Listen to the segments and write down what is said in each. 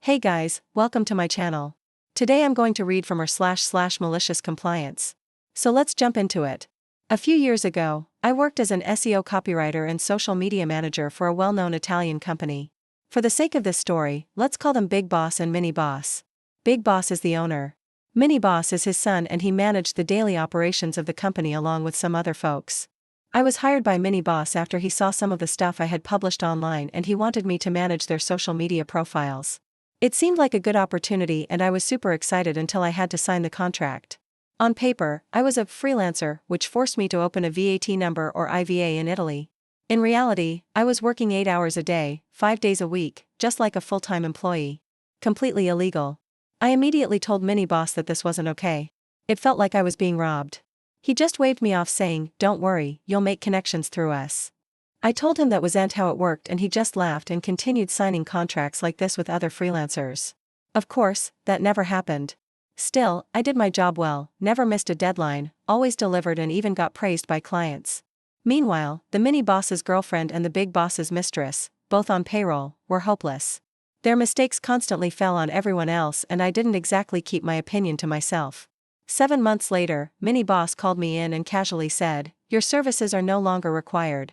Hey guys, welcome to my channel. Today I'm going to read from our / malicious compliance. So let's jump into it. A few years ago, I worked as an SEO copywriter and social media manager for a well-known Italian company. For the sake of this story, let's call them Big Boss and Mini Boss. Big Boss is the owner. Mini Boss is his son and he managed the daily operations of the company along with some other folks. I was hired by Mini Boss after he saw some of the stuff I had published online and he wanted me to manage their social media profiles. It seemed like a good opportunity and I was super excited until I had to sign the contract. On paper, I was a freelancer, which forced me to open a VAT number or IVA in Italy. In reality, I was working 8 hours a day, 5 days a week, just like a full-time employee. Completely illegal. I immediately told Mini Boss that this wasn't okay. It felt like I was being robbed. He just waved me off saying, "Don't worry, you'll make connections through us." I told him that wasn't how it worked and he just laughed and continued signing contracts like this with other freelancers. Of course, that never happened. Still, I did my job well, never missed a deadline, always delivered and even got praised by clients. Meanwhile, the Mini Boss's girlfriend and the Big Boss's mistress, both on payroll, were hopeless. Their mistakes constantly fell on everyone else and I didn't exactly keep my opinion to myself. 7 months later, Mini Boss called me in and casually said, "Your services are no longer required."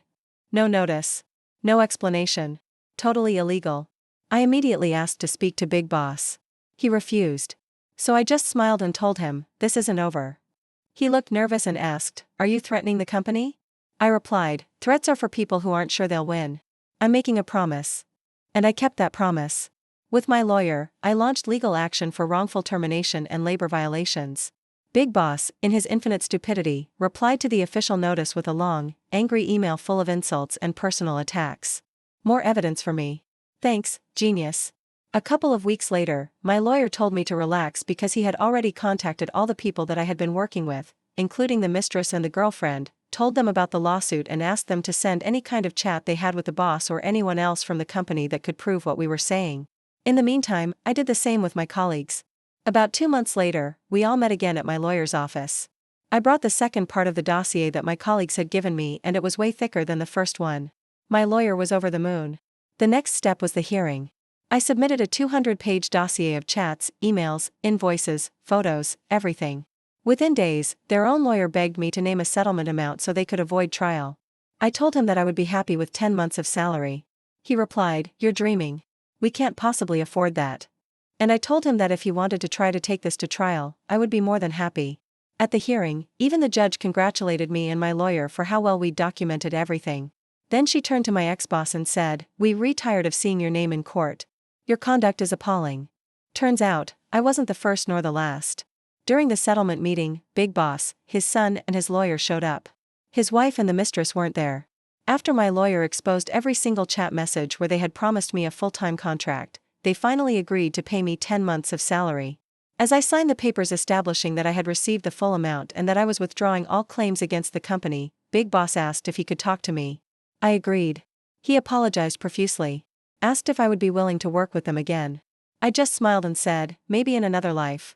No notice. No explanation. Totally illegal. I immediately asked to speak to Big Boss. He refused. So I just smiled and told him, "This isn't over." He looked nervous and asked, "Are you threatening the company?" I replied, "Threats are for people who aren't sure they'll win. I'm making a promise." And I kept that promise. With my lawyer, I launched legal action for wrongful termination and labor violations. Big Boss, in his infinite stupidity, replied to the official notice with a long, angry email full of insults and personal attacks. More evidence for me. Thanks, genius. A couple of weeks later, my lawyer told me to relax because he had already contacted all the people that I had been working with, including the mistress and the girlfriend, told them about the lawsuit and asked them to send any kind of chat they had with the boss or anyone else from the company that could prove what we were saying. In the meantime, I did the same with my colleagues. About 2 months later, we all met again at my lawyer's office. I brought the second part of the dossier that my colleagues had given me and it was way thicker than the first one. My lawyer was over the moon. The next step was the hearing. I submitted a 200-page dossier of chats, emails, invoices, photos, everything. Within days, their own lawyer begged me to name a settlement amount so they could avoid trial. I told him that I would be happy with 10 months of salary. He replied, "You're dreaming. We can't possibly afford that." And I told him that if he wanted to try to take this to trial, I would be more than happy. At the hearing, even the judge congratulated me and my lawyer for how well we'd documented everything. Then she turned to my ex-boss and said, "We're tired of seeing your name in court. Your conduct is appalling." Turns out, I wasn't the first nor the last. During the settlement meeting, Big Boss, his son and his lawyer showed up. His wife and the mistress weren't there. After my lawyer exposed every single chat message where they had promised me a full-time contract, they finally agreed to pay me 10 months of salary. As I signed the papers establishing that I had received the full amount and that I was withdrawing all claims against the company, Big Boss asked if he could talk to me. I agreed. He apologized profusely. Asked if I would be willing to work with them again. I just smiled and said, "Maybe in another life."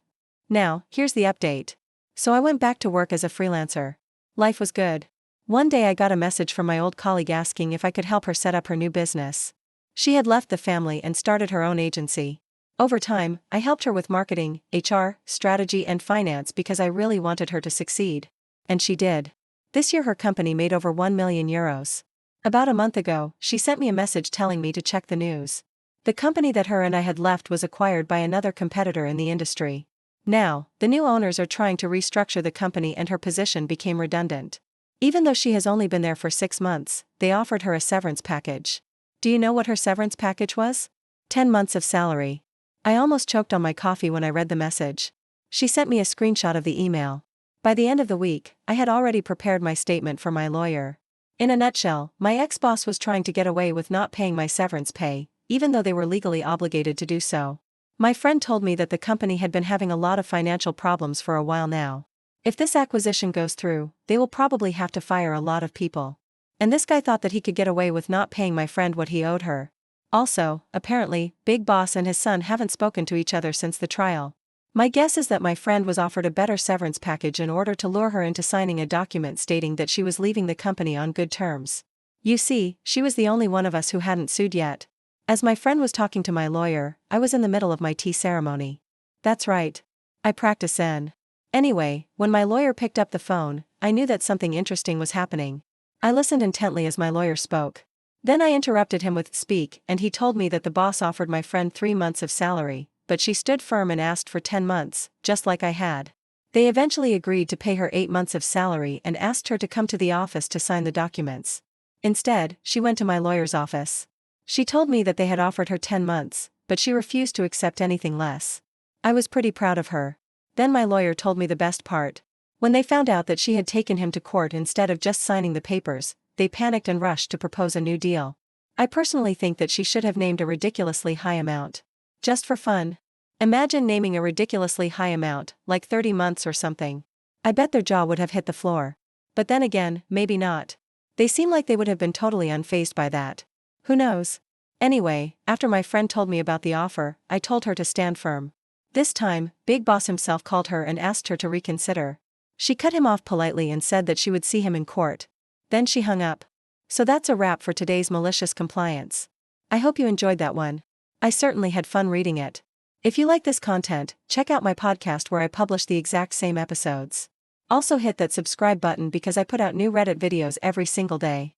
Now, here's the update. So I went back to work as a freelancer. Life was good. One day I got a message from my old colleague asking if I could help her set up her new business. She had left the family and started her own agency. Over time, I helped her with marketing, HR, strategy and finance because I really wanted her to succeed. And she did. This year her company made over 1 million euros. About a month ago, she sent me a message telling me to check the news. The company that her and I had left was acquired by another competitor in the industry. Now, the new owners are trying to restructure the company and her position became redundant. Even though she has only been there for 6 months, they offered her a severance package. Do you know what her severance package was? 10 months of salary. I almost choked on my coffee when I read the message. She sent me a screenshot of the email. By the end of the week, I had already prepared my statement for my lawyer. In a nutshell, my ex-boss was trying to get away with not paying my severance pay, even though they were legally obligated to do so. My friend told me that the company had been having a lot of financial problems for a while now. If this acquisition goes through, they will probably have to fire a lot of people. And this guy thought that he could get away with not paying my friend what he owed her. Also, apparently, Big Boss and his son haven't spoken to each other since the trial. My guess is that my friend was offered a better severance package in order to lure her into signing a document stating that she was leaving the company on good terms. You see, she was the only one of us who hadn't sued yet. As my friend was talking to my lawyer, I was in the middle of my tea ceremony. That's right. I practice Zen. Anyway, when my lawyer picked up the phone, I knew that something interesting was happening. I listened intently as my lawyer spoke. Then I interrupted him with speak, and he told me that the boss offered my friend 3 months of salary, but she stood firm and asked for 10 months, just like I had. They eventually agreed to pay her 8 months of salary and asked her to come to the office to sign the documents. Instead, she went to my lawyer's office. She told me that they had offered her 10 months, but she refused to accept anything less. I was pretty proud of her. Then my lawyer told me the best part. When they found out that she had taken him to court instead of just signing the papers, they panicked and rushed to propose a new deal. I personally think that she should have named a ridiculously high amount. Just for fun. Imagine naming a ridiculously high amount, like 30 months or something. I bet their jaw would have hit the floor. But then again, maybe not. They seem like they would have been totally unfazed by that. Who knows? Anyway, after my friend told me about the offer, I told her to stand firm. This time, Big Boss himself called her and asked her to reconsider. She cut him off politely and said that she would see him in court. Then she hung up. So that's a wrap for today's malicious compliance. I hope you enjoyed that one. I certainly had fun reading it. If you like this content, check out my podcast where I publish the exact same episodes. Also hit that subscribe button because I put out new Reddit videos every single day.